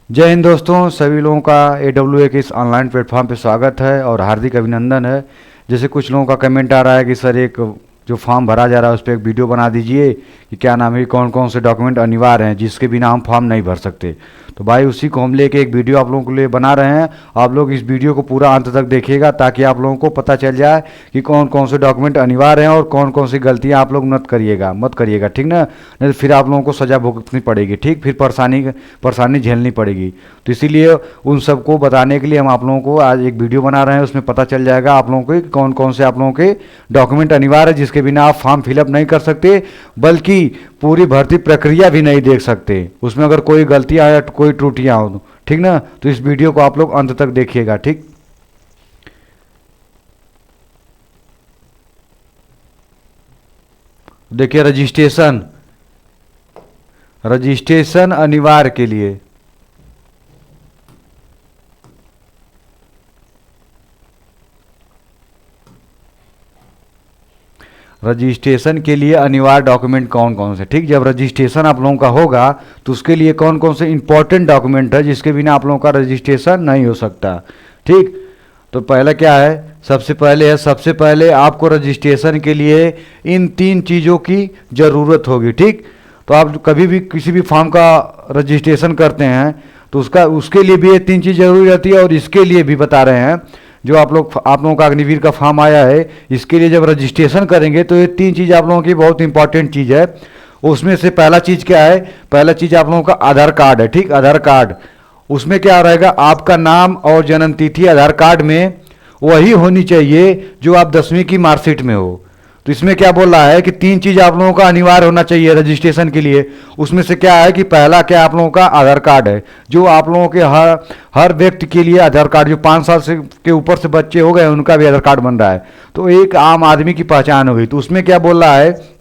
जय हिंद दोस्तों, सभी लोगों का AWA के इस ऑनलाइन प्लेटफॉर्म पे स्वागत है और हार्दिक अभिनंदन है। जैसे कुछ लोगों का कमेंट आ रहा है कि सर एक जो फॉर्म भरा जा रहा है उस पर एक वीडियो बना दीजिए कि क्या नाम है, कौन कौन से डॉक्यूमेंट अनिवार्य हैं जिसके बिना हम फॉर्म नहीं भर सकते। तो भाई उसी को हम लेके एक वीडियो आप लोगों के लिए बना रहे हैं। आप लोग इस वीडियो को पूरा अंत तक देखिएगा ताकि आप लोगों को पता चल जाए कि कौन कौन से डॉक्यूमेंट अनिवार्य हैं और कौन कौन सी गलतियां आप लोग मत करिएगा, ठीक ना। नहीं तो फिर आप लोगों को सज़ा भुगतनी पड़ेगी, ठीक, फिर परेशानी झेलनी पड़ेगी। तो इसीलिए उन सबको बताने के लिए हम आप लोगों को आज एक वीडियो बना रहे हैं। उसमें पता चल जाएगा आप लोगों को कि कौन कौन से आप लोगों के डॉक्यूमेंट अनिवार्य है जिसके बिना आप फॉर्म फिलअप नहीं कर सकते, बल्कि पूरी भर्ती प्रक्रिया भी नहीं देख सकते। उसमें अगर कोई गलतियां या कोई त्रुटियां हो, ठीक ना, तो इस वीडियो को आप लोग अंत तक देखिएगा, ठीक। देखिए, रजिस्ट्रेशन अनिवार्य के लिए अनिवार्य डॉक्यूमेंट कौन कौन से, ठीक। जब रजिस्ट्रेशन आप लोगों का होगा तो उसके लिए कौन कौन से इंपॉर्टेंट डॉक्यूमेंट है जिसके बिना आप लोगों का रजिस्ट्रेशन नहीं हो सकता, ठीक। तो पहला क्या है, सबसे पहले आपको रजिस्ट्रेशन के लिए इन 3 चीज़ों की ज़रूरत होगी, ठीक। तो आप कभी भी किसी भी फॉर्म का रजिस्ट्रेशन करते हैं तो उसके लिए भी ये 3 चीज़ जरूरी रहती है। और इसके लिए भी बता रहे हैं, जो आप लोगों का अग्निवीर का फॉर्म आया है, इसके लिए जब रजिस्ट्रेशन करेंगे तो ये 3 चीज़ आप लोगों की बहुत इंपॉर्टेंट चीज़ है। उसमें से पहला चीज़ क्या है, पहला चीज़ आप लोगों का आधार कार्ड है, ठीक। आधार कार्ड, उसमें क्या रहेगा, आपका नाम और जन्म तिथि आधार कार्ड में वही होनी चाहिए जो आप 10वीं की मार्कशीट में हो। तो इसमें क्या बोल रहा है कि 3 चीज़ आप लोगों का अनिवार्य होना चाहिए रजिस्ट्रेशन के लिए। उसमें से क्या है कि पहला क्या आप लोगों का आधार कार्ड है, जो आप लोगों के हर व्यक्ति के लिए आधार कार्ड, जो 5 साल से के ऊपर से बच्चे हो गए उनका भी आधार कार्ड बन रहा है, तो एक आम आदमी की पहचान हो गई। तो उसमें क्या बोल रहा है,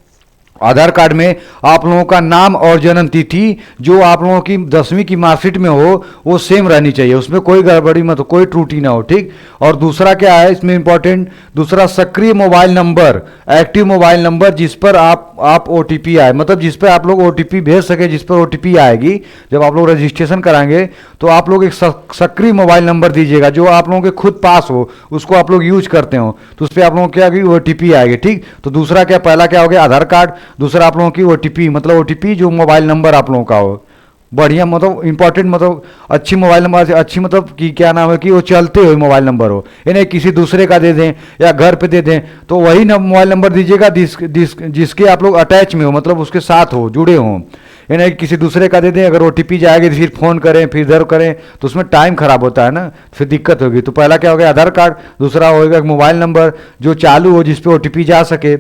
आधार कार्ड में आप लोगों का नाम और जन्म तिथि जो आप लोगों की 10वीं की मार्कशीट में हो वो सेम रहनी चाहिए, उसमें कोई गड़बड़ी मत हो, कोई त्रुटि ना हो, ठीक। और दूसरा क्या है इसमें इंपॉर्टेंट, दूसरा सक्रिय mobile number, active mobile number जिस पर आप OTP आए, मतलब जिस पर आप लोग OTP भेज सके, जिस पर OTP आएगी जब आप लोग रजिस्ट्रेशन कराएंगे तो आप लोग एक सक्रिय मोबाइल नंबर दीजिएगा जो आप लोगों के खुद पास हो, उसको आप लोग यूज करते हो, तो उस पर आप लोगों को क्या OTP आएगी, ठीक। तो दूसरा क्या, पहला क्या हो गया आधार कार्ड, दूसरा आप लोगों की OTP, मतलब OTP जो मोबाइल नंबर आप लोगों का हो, बढ़िया, मतलब इंपॉर्टेंट, मतलब अच्छी मोबाइल नंबर, अच्छी मतलब कि क्या नाम है कि वो चलते हुए मोबाइल नंबर हो, यानी किसी दूसरे का दे दें या घर पे दे दें तो वही मोबाइल नंबर दीजिएगा जिसके आप लोग अटैच में हो, मतलब उसके साथ हो, जुड़े हों। यानी किसी दूसरे का दे दें, अगर OTP जाएगी तो फिर फ़ोन करें, फिर इधर करें तो उसमें टाइम खराब होता है ना, फिर दिक्कत होगी। तो पहला क्या हो गया आधार कार्ड, दूसरा होगा मोबाइल नंबर जो चालू हो जिस पे OTP जा सके,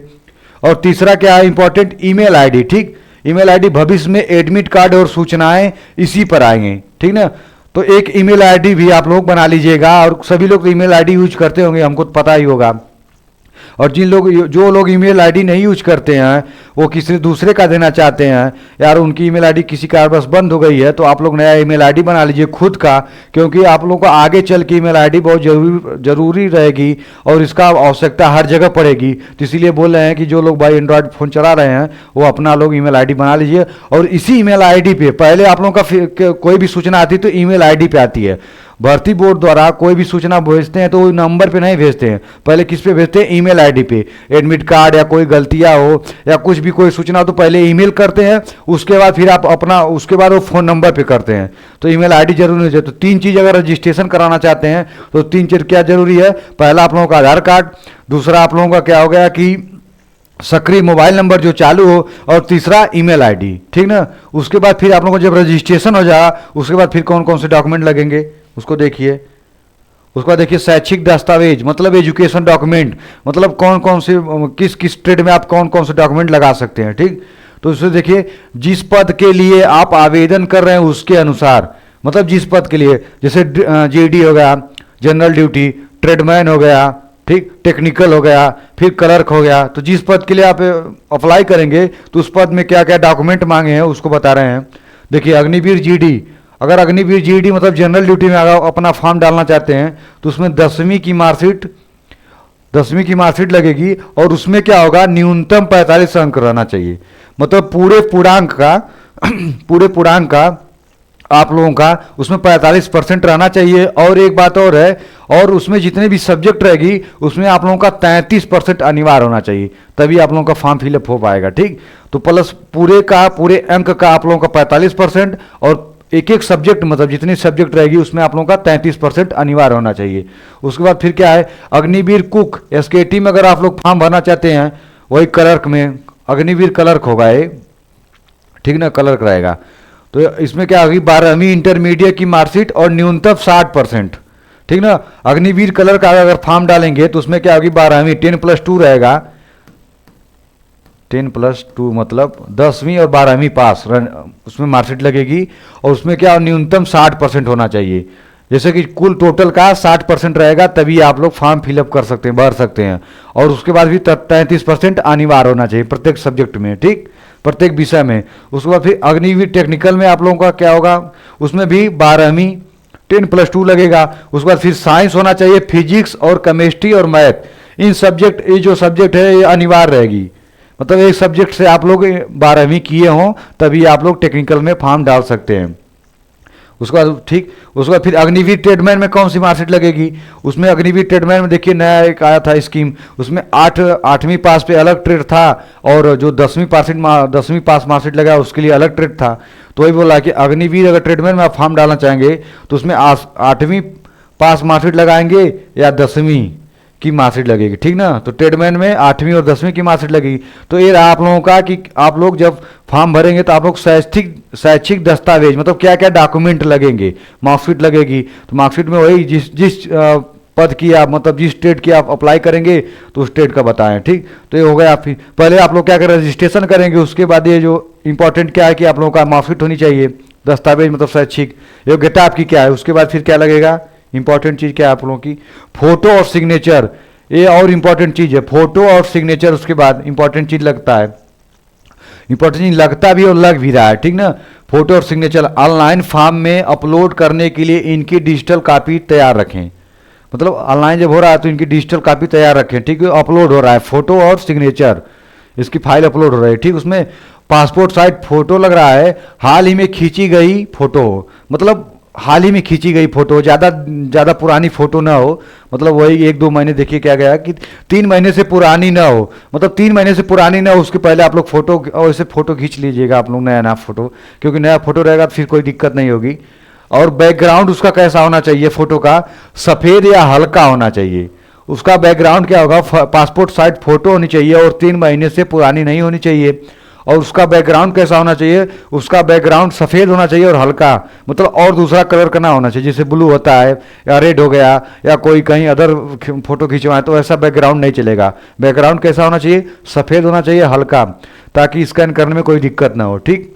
और तीसरा क्या है इंपॉर्टेंट, ईमेल आईडी, ठीक। ईमेल आईडी भविष्य में एडमिट कार्ड और सूचनाएं इसी पर आएंगे, ठीक ना। तो एक ईमेल आईडी भी आप लोग बना लीजिएगा, और सभी लोग ईमेल आईडी यूज करते होंगे, हमको तो पता ही होगा। और जो लोग ईमेल आईडी नहीं यूज करते हैं वो किसी दूसरे का देना चाहते हैं, यार उनकी ईमेल आईडी किसी कारणवश बंद हो गई है, तो आप लोग नया ईमेल आईडी बना लीजिए खुद का, क्योंकि आप लोगों को आगे चल के ईमेल आईडी बहुत जरूरी रहेगी और इसका आवश्यकता हर जगह पड़ेगी। तो इसीलिए बोल रहे हैं कि जो लोग भाई एंड्रॉयड फ़ोन चला रहे हैं वो अपना लोग ईमेल आईडी बना लीजिए, और इसी ईमेल आईडी पे पहले आप लोगों का कोई भी सूचना आती तो ईमेल आईडी पे आती है। भर्ती बोर्ड द्वारा कोई भी सूचना भेजते हैं तो वो नंबर पे नहीं भेजते हैं, पहले किस पे भेजते हैं, ईमेल आईडी पे। एडमिट कार्ड या कोई गलतियां हो या कुछ भी कोई सूचना हो तो पहले ईमेल करते हैं, उसके बाद फिर आप उसके बाद वो फ़ोन नंबर पे करते हैं। तो ईमेल आईडी जरूरी है। तो 3 चीज़ अगर रजिस्ट्रेशन कराना चाहते हैं तो 3 चीज़ क्या जरूरी है, पहला आप लोगों का आधार कार्ड, दूसरा आप लोगों का क्या हो गया कि सक्रिय मोबाइल नंबर जो चालू हो, और तीसरा ईमेल आईडी, ठीक ना। उसके बाद फिर आप लोगों को जब रजिस्ट्रेशन हो जाएगा उसके बाद फिर कौन कौन से डॉक्यूमेंट लगेंगे उसको देखिए। उसके बाद देखिए शैक्षिक दस्तावेज, मतलब एजुकेशन डॉक्यूमेंट, मतलब कौन कौन से किस किस ट्रेड में आप कौन कौन से डॉक्यूमेंट लगा सकते हैं, ठीक। तो उससे देखिए जिस पद के लिए आप आवेदन कर रहे हैं उसके अनुसार, मतलब जिस पद के लिए, जैसे JD हो गया, जनरल ड्यूटी, ट्रेडमैन हो गया, ठीक, टेक्निकल हो गया, फिर क्लर्क हो गया, तो जिस पद के लिए आप अप्लाई करेंगे तो उस पद में क्या क्या डॉक्यूमेंट मांगे हैं उसको बता रहे हैं। देखिए अग्निवीर GD, अगर अग्निवीर GD मतलब जनरल ड्यूटी में अगर अपना फॉर्म डालना चाहते हैं तो उसमें 10वीं की मार्कशीट लगेगी, और उसमें क्या होगा न्यूनतम 45 अंक रहना चाहिए, मतलब पूरे पूर्णांक का आप लोगों का उसमें 45% रहना चाहिए। और एक बात और है, और उसमें जितने भी सब्जेक्ट रहेगी उसमें आप लोगों का 33% अनिवार्य होना चाहिए, तभी आप लोगों का फॉर्म फिलअप हो पाएगा। ठीक, तो प्लस पूरे अंक का आप लोगों का 45%, और एक एक सब्जेक्ट मतलब जितनी सब्जेक्ट रहेगी उसमें आप लोगों का 33% अनिवार्य होना चाहिए। उसके बाद फिर क्या है, अग्निवीर कुक एसकेटी में अगर आप लोग फॉर्म भरना चाहते हैं, वही क्लर्क में अग्निवीर क्लर्क होगा ये, ठीक ना, क्लर्क रहेगा। तो इसमें क्या होगी, 12वीं इंटरमीडिएट की मार्कशीट और न्यूनतम 60%, ठीक ना। अग्निवीर कलर का अगर फॉर्म डालेंगे तो उसमें क्या होगी, 12वीं 10+2 रहेगा, 10+2 मतलब 10वीं और 12वीं पास उसमें मार्कशीट लगेगी। और उसमें क्या न्यूनतम 60% होना चाहिए, जैसे कि कुल टोटल का 60% रहेगा, तभी आप लोग फॉर्म फिलअप कर सकते हैं, भर सकते हैं। और उसके बाद भी 33% अनिवार्य होना चाहिए प्रत्येक सब्जेक्ट में, ठीक, प्रत्येक विषय में। उसके बाद फिर अग्निवीर टेक्निकल में आप लोगों का क्या होगा, उसमें भी 12वीं 10+2 लगेगा। उसके बाद फिर साइंस होना चाहिए, फिजिक्स और केमिस्ट्री और मैथ, इन सब्जेक्ट, ये जो सब्जेक्ट है ये अनिवार्य रहेगी। मतलब एक सब्जेक्ट से आप लोग 12वीं किए हों तभी आप लोग टेक्निकल में फॉर्म डाल सकते हैं। उसके बाद ठीक, उसके बाद फिर अग्निवीर ट्रेडमैन में कौन सी मार्कशीट लगेगी, उसमें अग्निवीर ट्रेडमैन में देखिए नया एक आया था स्कीम, उसमें 8वीं पास पे अलग ट्रेड था, और जो 10वीं पास मार्कशीट लगा उसके लिए अलग ट्रेड था। तो वही बोला कि अग्निवीर अगर ट्रेडमैन में आप फॉर्म डालना चाहेंगे तो उसमें 8वीं पास मार्कशीट लगाएंगे या 10वीं की मार्कशीट लगेगी, ठीक ना। तो ट्रेडमैन में 8वीं और 10वीं की मार्कशीट लगेगी। तो ये रहा आप लोगों का कि आप लोग जब फॉर्म भरेंगे तो आप लोग शैक्षिक दस्तावेज मतलब क्या क्या डॉक्यूमेंट लगेंगे, मार्कशीट लगेगी। तो मार्कशीट में वही जिस पद की आप मतलब जिस स्टेट की आप अप्लाई करेंगे तो उस स्टेट का बताएं, ठीक। तो ये हो गया। फिर पहले आप लोग क्या करें, रजिस्ट्रेशन करेंगे, उसके बाद ये जो इंपॉर्टेंट क्या है कि आप लोगों का मार्कशीट होनी चाहिए, दस्तावेज मतलब शैक्षिक योग्यता आपकी क्या है। उसके बाद फिर क्या लगेगा, इंपॉर्टेंट चीज़ क्या है आप लोगों की, फोटो और सिग्नेचर, ये और इंपॉर्टेंट चीज़ है, फोटो और सिग्नेचर। उसके बाद इंपॉर्टेंट चीज़ लगता है, इंपॉर्टेंट चीज़ लगता भी और लग भी रहा है, ठीक ना। फोटो और सिग्नेचर ऑनलाइन फॉर्म में अपलोड करने के लिए इनकी डिजिटल कॉपी तैयार रखें, मतलब ऑनलाइन जब हो रहा है तो इनकी डिजिटल कॉपी तैयार रखें, ठीक है। अपलोड हो रहा है फोटो और सिग्नेचर, इसकी फाइल अपलोड हो रही है, ठीक। उसमें पासपोर्ट साइज फोटो लग रहा है, हाल ही में खींची गई फोटो, मतलब हाल ही में खींची गई फोटो, ज़्यादा पुरानी फोटो ना हो, मतलब वही 1-2 महीने, देखिए क्या गया कि 3 महीने से पुरानी ना हो, मतलब 3 महीने से पुरानी ना हो, उसके पहले आप लोग फोटो और ऐसे फोटो खींच लीजिएगा आप लोग, नया फोटो, क्योंकि नया फोटो रहेगा तो फिर कोई दिक्कत नहीं होगी। और बैकग्राउंड उसका कैसा होना चाहिए, फोटो का सफ़ेद या हल्का होना चाहिए। उसका बैकग्राउंड क्या होगा, पासपोर्ट साइज फोटो होनी चाहिए और 3 महीने से पुरानी नहीं होनी चाहिए। और उसका बैकग्राउंड कैसा होना चाहिए, उसका बैकग्राउंड सफ़ेद होना चाहिए और हल्का, मतलब और दूसरा कलर का ना होना चाहिए, जैसे ब्लू होता है या रेड हो गया या कोई कहीं अदर फोटो खिंचवाए तो ऐसा बैकग्राउंड नहीं चलेगा। बैकग्राउंड कैसा होना चाहिए, सफ़ेद होना चाहिए, हल्का, ताकि स्कैन करने में कोई दिक्कत ना हो, ठीक।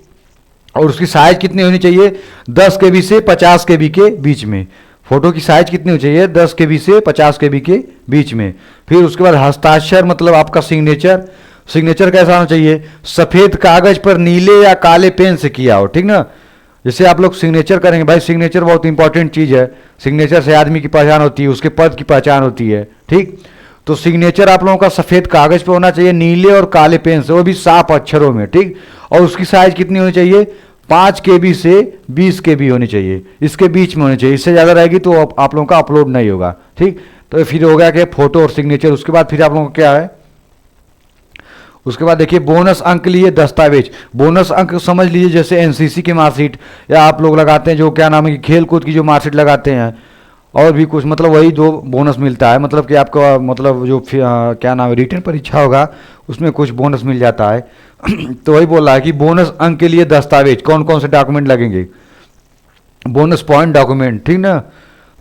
और उसकी साइज कितनी होनी चाहिए, 10 KB से 50 KB के बीच में। फोटो की साइज कितनी होनी चाहिए, 10 KB से 50 KB के बीच में। फिर उसके बाद हस्ताक्षर मतलब आपका सिग्नेचर कैसा होना चाहिए, सफ़ेद कागज पर नीले या काले पेन से किया हो, ठीक ना। जैसे आप लोग सिग्नेचर करेंगे, भाई सिग्नेचर बहुत इंपॉर्टेंट चीज़ है, सिग्नेचर से आदमी की पहचान होती है, उसके पद की पहचान होती है, ठीक। तो सिग्नेचर आप लोगों का सफ़ेद कागज पर होना चाहिए, नीले और काले पेन से, वो भी साफ अक्षरों में, ठीक। और उसकी साइज कितनी होनी चाहिए, 5 KB से 20 KB होनी चाहिए, इसके बीच में होनी चाहिए, इससे ज़्यादा रहेगी तो आप लोगों का अपलोड नहीं होगा, ठीक। तो फिर हो गया कि फोटो और सिग्नेचर। उसके बाद फिर आप लोगों का क्या है, उसके बाद देखिए बोनस अंक लिए दस्तावेज। बोनस अंक समझ लीजिए जैसे एनसीसी की मार्कशीट, या आप लोग लगाते हैं जो क्या नाम है कि खेल कूद की जो मार्कशीट लगाते हैं, और भी कुछ, मतलब वही 2 बोनस मिलता है, मतलब कि आपका मतलब जो क्या नाम है रिटर्न परीक्षा होगा उसमें कुछ बोनस मिल जाता है। तो वही बोल रहा है कि बोनस अंक के लिए दस्तावेज कौन कौन से डॉक्यूमेंट लगेंगे, बोनस पॉइंट डॉक्यूमेंट, ठीक ना।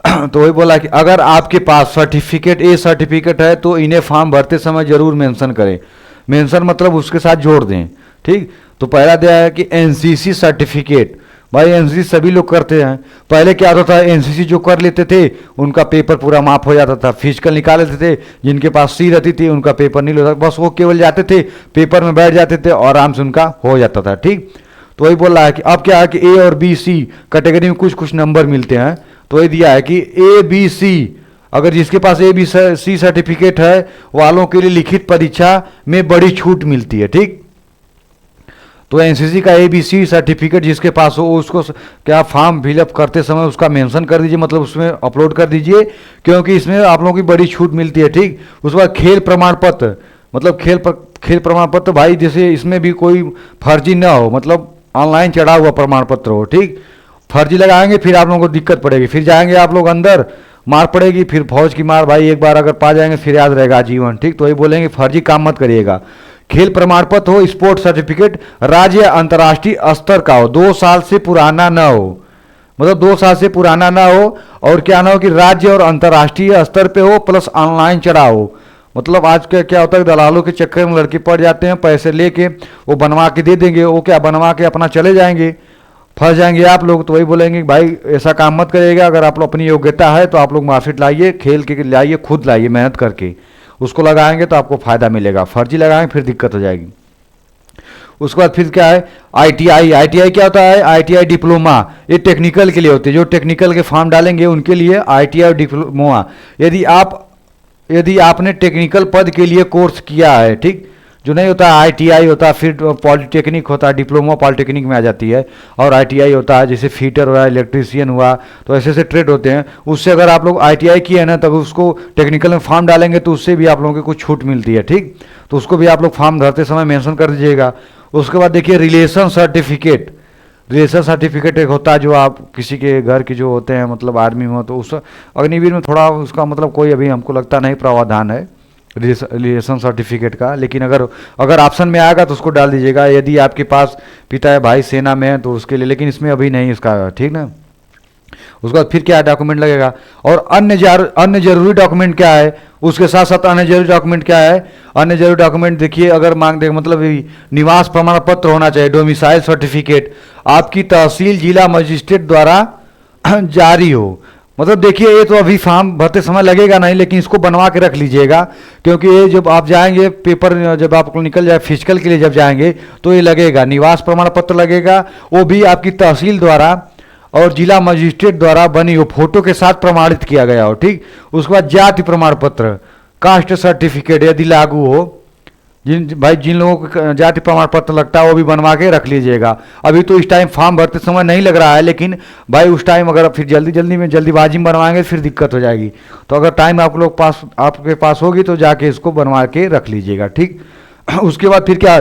तो वही बोला कि अगर आपके पास सर्टिफिकेट है तो इन्हें फॉर्म भरते समय जरूर मेंशन करें। मेंशन मतलब उसके साथ जोड़ दें, ठीक। तो पहला दिया है कि एनसीसी सर्टिफिकेट, भाई एनसीसी सभी लोग करते हैं। पहले क्या होता था, एनसीसी जो कर लेते थे उनका पेपर पूरा माफ हो जाता था, फिजिकल निकाल लेते थे, जिनके पास सी रहती थी उनका पेपर नहीं होता, बस वो केवल जाते थे पेपर में बैठ जाते थे और आराम से उनका हो जाता था, ठीक। तो वही बोल रहा है कि अब क्या है कि ए और बी सी कैटेगरी में कुछ कुछ नंबर मिलते हैं। तो वही दिया है कि ABC, अगर जिसके पास ABC सर्टिफिकेट है वालों के लिए लिखित परीक्षा में बड़ी छूट मिलती है, ठीक। तो एनसीसी का एबीसी सर्टिफिकेट जिसके पास हो उसको क्या फॉर्म फिलअप करते समय उसका मेंशन कर दीजिए, मतलब उसमें अपलोड कर दीजिए, क्योंकि इसमें आप लोगों की बड़ी छूट मिलती है। ठीक, उसके बाद खेल प्रमाण पत्र, मतलब खेल प्रमाण पत्र भाई जैसे इसमें भी कोई फर्जी ना हो, मतलब ऑनलाइन चढ़ा हुआ प्रमाण पत्र हो। ठीक, फर्जी लगाएंगे फिर आप लोगों को दिक्कत पड़ेगी, फिर जाएंगे आप लोग अंदर, मार पड़ेगी, फिर फौज की मार भाई एक बार अगर पा जाएंगे फिर याद रहेगा जीवन। ठीक, तो ये बोलेंगे फर्जी काम मत करिएगा। खेल प्रमाण पत्र हो, स्पोर्ट्स सर्टिफिकेट राज्य या अंतर्राष्ट्रीय स्तर का हो, 2 साल से पुराना ना हो, मतलब 2 साल से पुराना ना हो, और क्या ना हो कि राज्य और अंतर्राष्ट्रीय स्तर पे हो, प्लस ऑनलाइन चढ़ा हो। मतलब आज का क्या होता है, दलालों के चक्कर में लड़के पड़ जाते हैं, पैसे लेके वो बनवा के दे देंगे, वो क्या बनवा के अपना चले जाएंगे, फंस जाएंगे आप लोग। तो वही बोलेंगे भाई ऐसा काम मत करिएगा, अगर आप लोग अपनी योग्यता है तो आप लोग मार्कशीट लाइए, खेल के लाइए, खुद लाइए मेहनत करके, उसको लगाएंगे तो आपको फायदा मिलेगा। फर्जी लगाएंगे फिर दिक्कत हो जाएगी। उसके बाद फिर क्या है, आईटीआई। आईटीआई क्या होता है, आईटीआई डिप्लोमा, ये टेक्निकल के लिए होती है, जो टेक्निकल के फॉर्म डालेंगे उनके लिए आईटीआई डिप्लोमा। यदि आपने टेक्निकल पद के लिए कोर्स किया है, ठीक, जो नहीं होता आईटीआई होता, फिर पॉलिटेक्निक होता है, डिप्लोमा पॉलिटेक्निक में आ जाती है, और आईटीआई होता है जैसे फीटर हुआ, इलेक्ट्रीशियन हुआ, तो ऐसे ऐसे ट्रेड होते हैं। उससे अगर आप लोग आईटीआई किए हैं ना, तब उसको टेक्निकल में फॉर्म डालेंगे तो उससे भी आप लोगों को कुछ छूट मिलती है। ठीक, तो उसको भी आप लोग फॉर्म भरते समय मेंशन कर दीजिएगा। उसके बाद देखिए रिलेशन सर्टिफिकेट। रिलेशन सर्टिफिकेट एक होता है जो आप किसी के घर के जो होते हैं, मतलब आर्मी में हो, तो उस अग्निवीर में थोड़ा उसका मतलब कोई अभी हमको लगता नहीं प्रावधान है रिलेशन सर्टिफिकेट का, लेकिन अगर ऑप्शन में आएगा तो उसको डाल दीजिएगा। यदि आपके पास पिता है भाई सेना में है तो उसके लिए, लेकिन इसमें अभी नहीं इसका, ठीक ना। उसके बाद फिर क्या डॉक्यूमेंट लगेगा, और अन्य जरूरी डॉक्यूमेंट क्या है, उसके साथ साथ अन्य जरूरी डॉक्यूमेंट क्या है। अन्य जरूरी डॉक्यूमेंट देखिए, अगर मांग दे मतलब निवास प्रमाण पत्र होना चाहिए, डोमिसाइल सर्टिफिकेट आपकी तहसील जिला मजिस्ट्रेट द्वारा जारी हो। मतलब देखिए ये तो अभी फॉर्म भरते समय लगेगा नहीं, लेकिन इसको बनवा के रख लीजिएगा, क्योंकि ये जब आप जाएंगे पेपर, जब आपको निकल जाए फिजिकल के लिए जब जाएंगे तो ये लगेगा, निवास प्रमाण पत्र लगेगा, वो भी आपकी तहसील द्वारा और जिला मजिस्ट्रेट द्वारा बनी हो, फोटो के साथ प्रमाणित किया गया हो। ठीक, उसके बाद जाति प्रमाण पत्र, कास्ट सर्टिफिकेट यदि लागू हो, जिन लोगों को जाति प्रमाण पत्र लगता है वो भी बनवा के रख लीजिएगा। अभी तो इस टाइम फॉर्म भरते समय नहीं लग रहा है, लेकिन भाई उस टाइम अगर फिर जल्दीबाजी में बनवाएंगे फिर दिक्कत हो जाएगी। तो अगर टाइम आपके पास होगी तो जाके इसको बनवा के रख लीजिएगा। ठीक, उसके बाद फिर क्या,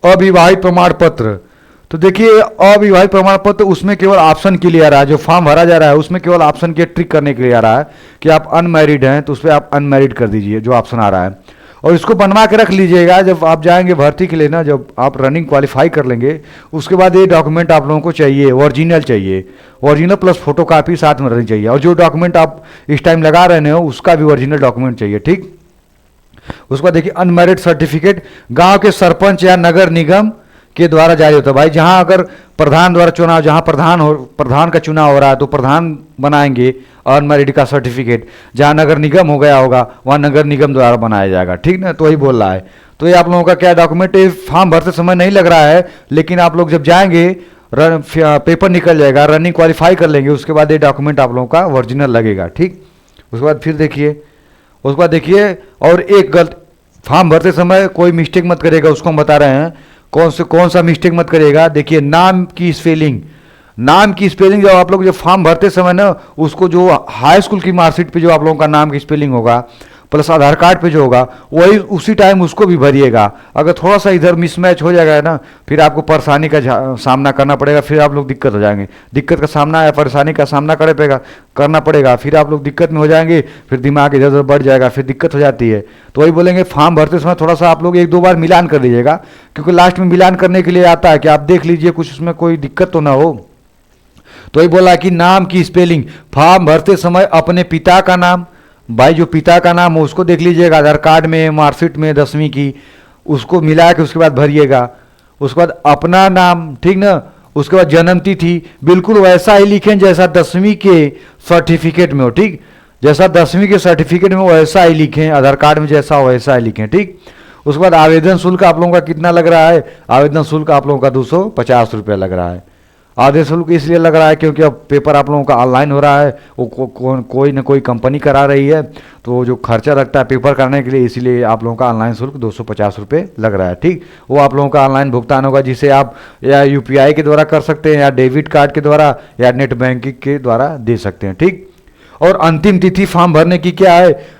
अविवाहित प्रमाण पत्र। तो देखिए अविवाहित प्रमाण पत्र उसमें केवल ऑप्शन के लिए आ रहा है, जो फॉर्म भरा जा रहा है उसमें केवल ऑप्शन के ट्रिक करने के लिए आ रहा है कि आप अनमैरिड हैं तो उस पर आप अनमैरिड कर दीजिए जो ऑप्शन आ रहा है, और इसको बनवा के रख लीजिएगा। जब आप जाएंगे भर्ती के लिए ना, जब आप रनिंग क्वालिफाई कर लेंगे उसके बाद ये डॉक्यूमेंट आप लोगों को चाहिए, ओरिजिनल चाहिए, ओरिजिनल प्लस फोटो कापी साथ में रहनी चाहिए, और जो डॉक्यूमेंट आप इस टाइम लगा रहे हो उसका भी ओरिजिनल डॉक्यूमेंट चाहिए। ठीक, उसके बाद देखिए अनमैरिड सर्टिफिकेट गांव के सरपंच या नगर निगम के द्वारा जारी होता है। भाई जहां अगर प्रधान द्वारा चुनाव, जहां प्रधान का चुनाव हो रहा है तो प्रधान बनाएंगे अनमैरिड का सर्टिफिकेट, जहां नगर निगम हो गया होगा वहां नगर निगम द्वारा बनाया जाएगा। ठीक ना, तो वही बोल रहा है। तो ये आप लोगों का क्या डॉक्यूमेंट, फॉर्म भरते समय नहीं लग रहा है, लेकिन आप लोग जब जाएंगे पेपर निकल जाएगा, रनिंग क्वालिफाई कर लेंगे, उसके बाद ये डॉक्यूमेंट आप लोगों का ओरिजिनल लगेगा। ठीक, उसके बाद फिर देखिए, उसके बाद देखिए, और एक गलत फॉर्म भरते समय कोई मिस्टेक मत करिएगा, उसको हम बता रहे हैं कौन सा मिस्टेक मत करिएगा। देखिए नाम की स्पेलिंग जब आप लोग जब फॉर्म भरते समय ना, उसको जो हाई स्कूल की मार्कशीट पे जो आप लोगों का नाम की स्पेलिंग होगा प्लस आधार कार्ड पे जो होगा वही उसी टाइम उसको भी भरिएगा। अगर थोड़ा सा इधर मिसमैच हो जाएगा ना, फिर आपको परेशानी का सामना करना पड़ेगा, फिर आप लोग दिक्कत हो जाएंगे, दिक्कत का सामना या परेशानी का सामना करना पड़ेगा, फिर आप लोग दिक्कत में हो जाएंगे, फिर दिमाग इधर उधर बढ़ जाएगा, फिर दिक्कत हो जाती है। तो वही बोलेंगे फॉर्म भरते समय थोड़ा सा आप लोग 1-2 बार मिलान कर लीजिएगा, क्योंकि लास्ट में मिलान करने के लिए आता है कि आप देख लीजिए कुछ उसमें कोई दिक्कत तो ना हो। तो वही बोला कि नाम की स्पेलिंग, फॉर्म भरते समय अपने पिता का नाम, भाई जो पिता का नाम हो उसको देख लीजिएगा, आधार कार्ड में, मार्कशीट में 10वीं की, उसको मिला के उसके बाद भरिएगा। उसके बाद अपना नाम, ठीक ना, उसके बाद जन्म तिथि बिल्कुल वैसा ही लिखें जैसा 10वीं के सर्टिफिकेट में हो। ठीक, जैसा 10वीं के सर्टिफिकेट में वैसा ही लिखें, आधार कार्ड में जैसा वैसा ही लिखें। ठीक, उसके बाद आवेदन शुल्क आप लोगों का कितना लग रहा है, आवेदन शुल्क आप लोगों का 250 रुपया लग रहा है। आधे शुल्क इसलिए लग रहा है क्योंकि अब पेपर आप लोगों का ऑनलाइन हो रहा है, वो कोई ना कोई कंपनी करा रही है, तो जो खर्चा लगता है पेपर करने के लिए, इसीलिए आप लोगों का ऑनलाइन शुल्क 250 रुपये लग रहा है। ठीक, वो आप लोगों का ऑनलाइन भुगतान होगा, जिसे आप या यूपीआई के द्वारा कर सकते हैं, या डेबिट कार्ड के द्वारा, या नेट बैंकिंग के द्वारा दे सकते हैं। ठीक, और अंतिम तिथि फॉर्म भरने की क्या है,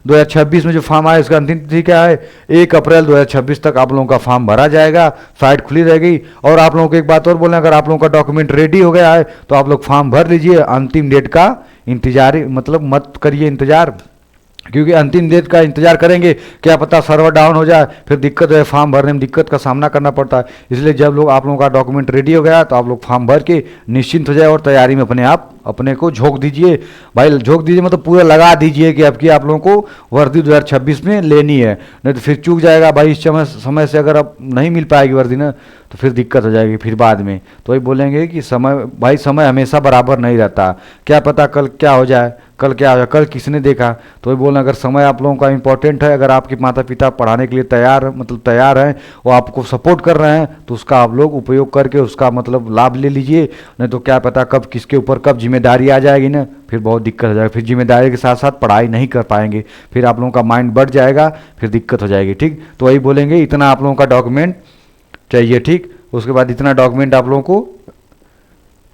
2026 में जो फॉर्म आया इसका अंतिम तिथि क्या है, 1 अप्रैल 2026 तक आप लोगों का फॉर्म भरा जाएगा, साइट खुली रहेगी। और आप लोगों को एक बात और बोलना, अगर आप लोगों का डॉक्यूमेंट रेडी हो गया है तो आप लोग फॉर्म भर लीजिए, अंतिम डेट का इंतजार मतलब मत करिए इंतजार, क्योंकि अंतिम डेट का इंतजार करेंगे क्या पता सर्वर डाउन हो जाए, फिर दिक्कत है, फॉर्म भरने में दिक्कत का सामना करना पड़ता है। इसलिए जब लोग आप लोगों का डॉक्यूमेंट रेडी हो गया तो आप लोग फॉर्म भर के निश्चिंत हो जाए और तैयारी में अपने आप अपने को झोंक दीजिए। भाई झोंक दीजिए मतलब पूरा लगा दीजिए कि आपकी आप लोगों को वर्दी 2026 में लेनी है, नहीं तो फिर चूक जाएगा भाई। इस समय से अगर अब नहीं मिल पाएगी वर्दी ना तो फिर दिक्कत हो जाएगी फिर बाद में। तो वही बोलेंगे कि समय, भाई समय हमेशा बराबर नहीं रहता, क्या पता कल क्या हो जाए, कल क्या हो जाए, कल किसने देखा। तो वही बोलना, अगर समय आप लोगों का इंपॉर्टेंट है, अगर आपके माता पिता पढ़ाने के लिए तैयार हैं, वो आपको सपोर्ट कर रहे हैं, तो उसका आप लोग उपयोग करके उसका मतलब लाभ ले लीजिए। नहीं तो क्या पता कब किसके ऊपर कब जिम्मेदारी आ जाएगी ना, फिर बहुत दिक्कत हो जाएगी, फिर जिम्मेदारी के साथ साथ पढ़ाई नहीं कर पाएंगे, फिर आप लोगों का माइंड बढ़ जाएगा, फिर दिक्कत हो जाएगी। ठीक, तो वही बोलेंगे इतना आप लोगों का डॉक्यूमेंट चाहिए। ठीक, उसके बाद इतना डॉक्यूमेंट आप लोगों को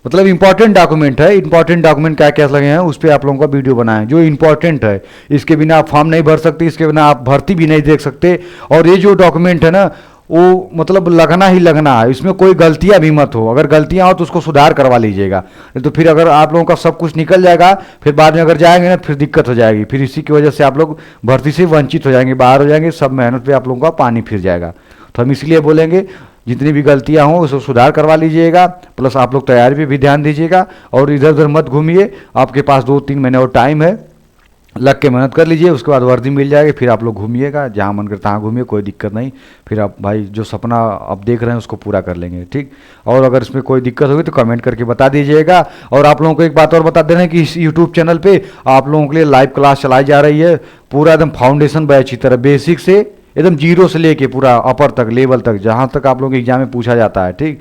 मतलब इंपॉर्टेंट डॉक्यूमेंट है, इंपॉर्टेंट डॉक्यूमेंट क्या क्या लगे हैं उस पर आप लोगों का वीडियो बनाएं जो इंपॉर्टेंट है। इसके बिना आप फॉर्म नहीं भर सकते, इसके बिना आप भर्ती भी नहीं देख सकते। और ये जो डॉक्यूमेंट है ना वो मतलब लगना ही लगना है, इसमें कोई गलतियां भी मत हो, अगर गलतियां हो तो उसको सुधार करवा लीजिएगा, नहीं तो फिर अगर आप लोगों का सब कुछ निकल जाएगा फिर बाद में अगर जाएंगे ना फिर दिक्कत हो जाएगी, फिर इसी की वजह से आप लोग भर्ती से वंचित हो जाएंगे, बाहर हो जाएंगे, सब मेहनत पे आप लोगों का पानी फिर जाएगा। तो हम इसलिए बोलेंगे जितनी भी गलतियां हों उसको सुधार करवा लीजिएगा, प्लस आप लोग तैयारी पे भी ध्यान दीजिएगा और इधर उधर मत घूमिए। आपके पास 2-3 महीने और टाइम है, लग के मेहनत कर लीजिए, उसके बाद वर्दी मिल जाएगी, फिर आप लोग घूमिएगा जहाँ मन करता तहाँ घूमिए, कोई दिक्कत नहीं। फिर आप भाई जो सपना आप देख रहे हैं उसको पूरा कर लेंगे। ठीक, और अगर इसमें कोई दिक्कत होगी तो कमेंट करके बता दीजिएगा। और आप लोगों को एक बात और बता दे रहे हैं कि इस यूट्यूब चैनल पे आप लोगों के लिए लाइव क्लास चलाई जा रही है, पूरा एकदम फाउंडेशन बैच की तरह, बेसिक से एकदम जीरो से लेके पूरा अपर तक लेवल तक, जहाँ तक आप लोगों के एग्जाम में पूछा जाता है। ठीक,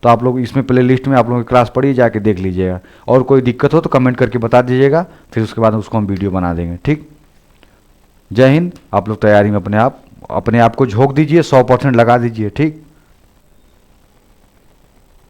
तो आप लोग इसमें प्ले लिस्ट में आप लोगों की क्लास पढ़ी, जाके देख लीजिएगा। और कोई दिक्कत हो तो कमेंट करके बता दीजिएगा, फिर उसके बाद उसको हम वीडियो बना देंगे। ठीक, जय हिंद। आप लोग तैयारी में अपने आप को झोंक दीजिए, 100% लगा दीजिए। ठीक।